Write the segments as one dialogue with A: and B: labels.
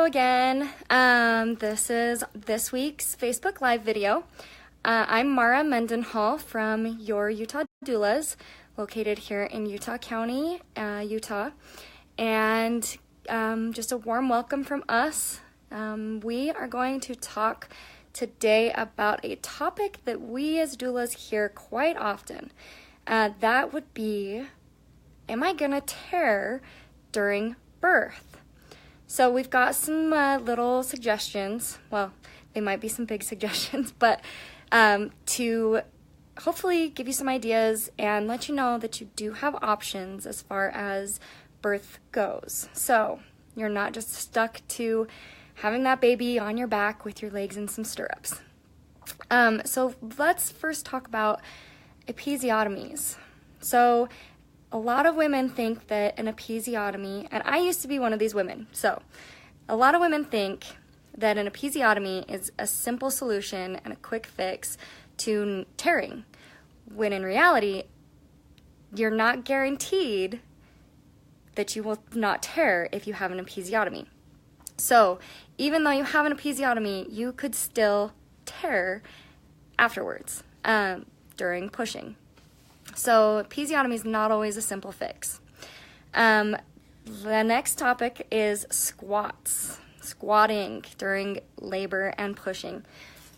A: again. This is this week's Facebook Live video. I'm Mara Mendenhall from Your Utah Doulas, located here in Utah County, Utah. And just a warm welcome from us. We are going to talk today about a topic that we as doulas hear quite often. That would be, am I gonna tear during birth? So we've got some little suggestions. Well, they might be some big suggestions, but to hopefully give you some ideas and let you know that you do have options as far as birth goes. So you're not just stuck to having that baby on your back with your legs in some stirrups. So let's first talk about episiotomies. So a lot of women think that an episiotomy, and I used to be one of these women, so a lot of women think that an episiotomy is a simple solution and a quick fix to tearing, when in reality, you're not guaranteed that you will not tear if you have an episiotomy. So even though you have an episiotomy, you could still tear afterwards during pushing. So episiotomy is not always a simple fix. The next topic is squatting during labor and pushing.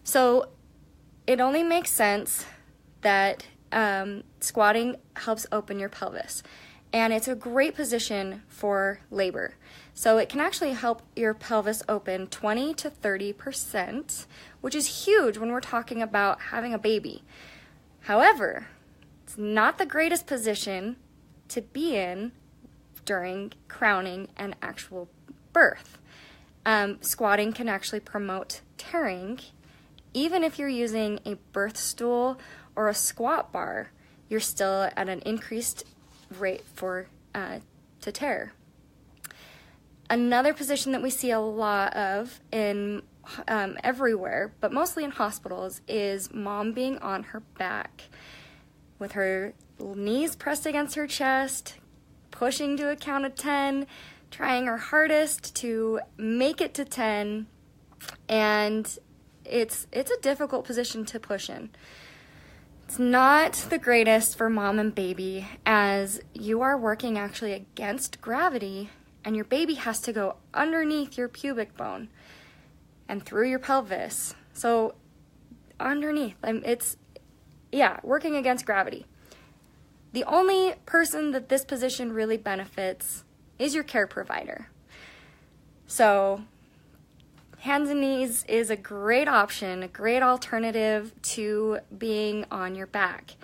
A: So it only makes sense that squatting helps open your pelvis. And it's a great position for labor. So it can actually help your pelvis open 20 to 30%, which is huge when we're talking about having a baby. However, it's not the greatest position to be in during crowning and actual birth. Squatting can actually promote tearing. Even if you're using a birth stool or a squat bar, you're still at an increased rate for to tear. Another position that we see a lot of in everywhere, but mostly in hospitals, is mom being on her back with her knees pressed against her chest, pushing to a count of 10, trying her hardest to make it to 10, and it's a difficult position to push in. It's not the greatest for mom and baby, as you are working actually against gravity, and your baby has to go underneath your pubic bone and through your pelvis. So underneath, it's working against gravity. The only person that this position really benefits is your care provider. So hands and knees is a great option, a great alternative to being on your back.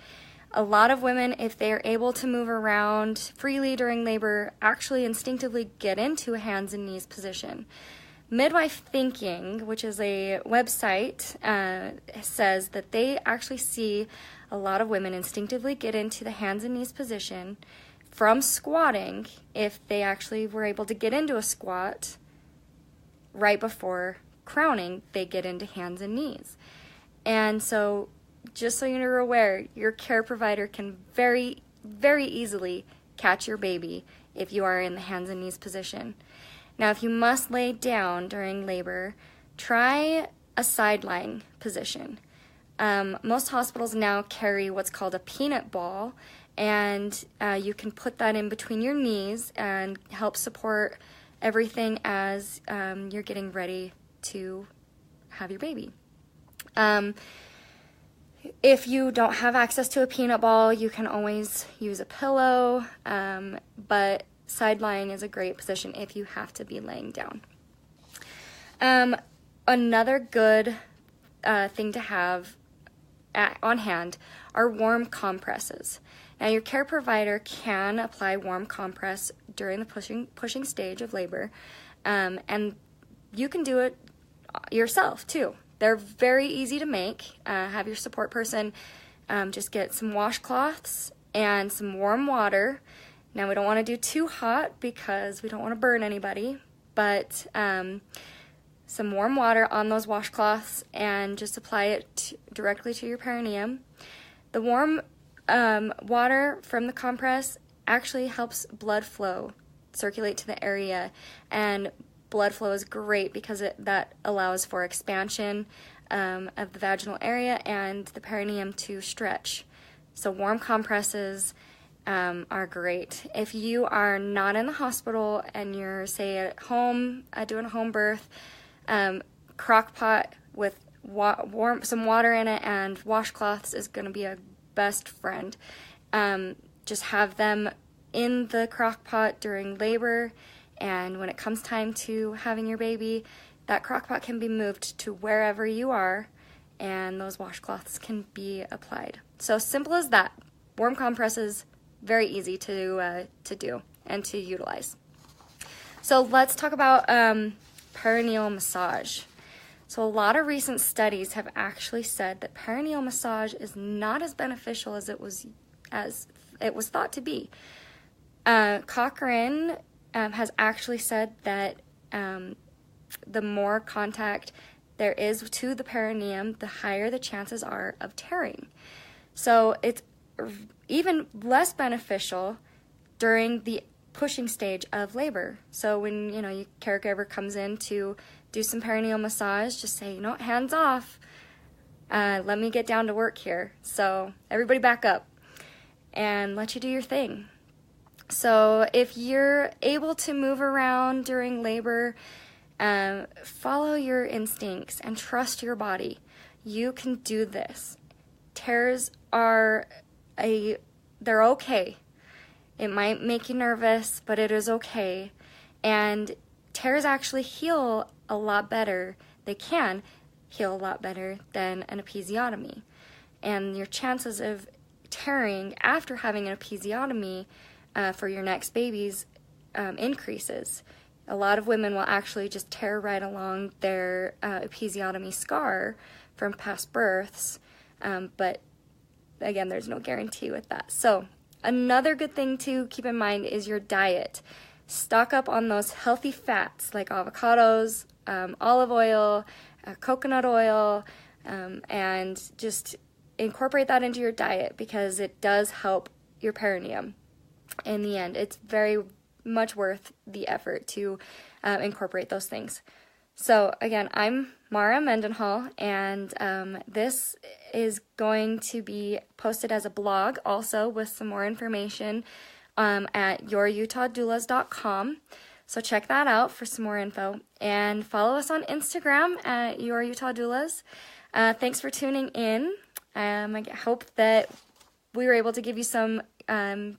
A: A lot of women, if they are able to move around freely during labor, actually instinctively get into a hands and knees position. Midwife Thinking, which is a website, says that they actually see a lot of women instinctively get into the hands and knees position from squatting if they actually were able to get into a squat right before crowning, they get into hands and knees. And so just so you're aware, your care provider can very, very easily catch your baby if you are in the hands and knees position. Now, if you must lay down during labor, try a side lying position. Most hospitals now carry what's called a peanut ball, and you can put that in between your knees and help support everything as you're getting ready to have your baby. If you don't have access to a peanut ball, you can always use a pillow, but side lying is a great position if you have to be laying down. Another good thing to have on hand are warm compresses. Now, your care provider can apply warm compress during the pushing stage of labor, and you can do it yourself too. They're very easy to make. Have your support person just get some washcloths and some warm water. Now, we don't want to do too hot because we don't want to burn anybody, but some warm water on those washcloths and just apply it directly to your perineum. The warm water from the compress actually helps blood flow circulate to the area and blood flow is great because that allows for expansion of the vaginal area and the perineum to stretch. So warm compresses are great. If you are not in the hospital and you're, say, at home doing a home birth, crock pot with some water in it and washcloths is going to be a best friend. Just have them in the crock pot during labor, and when it comes time to having your baby, that crock pot can be moved to wherever you are, and those washcloths can be applied. So simple as that. Warm compresses, very easy to do and to utilize. So let's talk about perineal massage. So a lot of recent studies have actually said that perineal massage is not as beneficial as it was thought to be. Cochrane has actually said that the more contact there is to the perineum, the higher the chances are of tearing. So it's even less beneficial during the pushing stage of labor. So when your caregiver comes in to do some perineal massage, just say, hands off. Let me get down to work here. So everybody back up and let you do your thing. So if you're able to move around during labor, follow your instincts and trust your body. You can do this. Tears they're okay. It might make you nervous, but it is okay. And tears actually heal a lot better. They can heal a lot better than an episiotomy. And your chances of tearing after having an episiotomy for your next babies increases. A lot of women will actually just tear right along their episiotomy scar from past births, but again, there's no guarantee with that. So another good thing to keep in mind is your diet. Stock up on those healthy fats like avocados, olive oil, coconut oil, and just incorporate that into your diet because it does help your perineum. In the end, it's very much worth the effort to incorporate those things. So again, I'm Mara Mendenhall, and this is going to be posted as a blog also with some more information at yourutah.doulas.com. So check that out for some more info, and follow us on Instagram at yourutah.doulas. Thanks for tuning in. I hope that we were able to give you some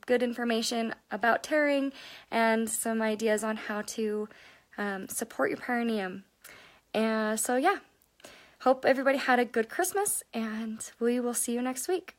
A: good information about tearing and some ideas on how to support your perineum. And so yeah, hope everybody had a good Christmas, and we will see you next week.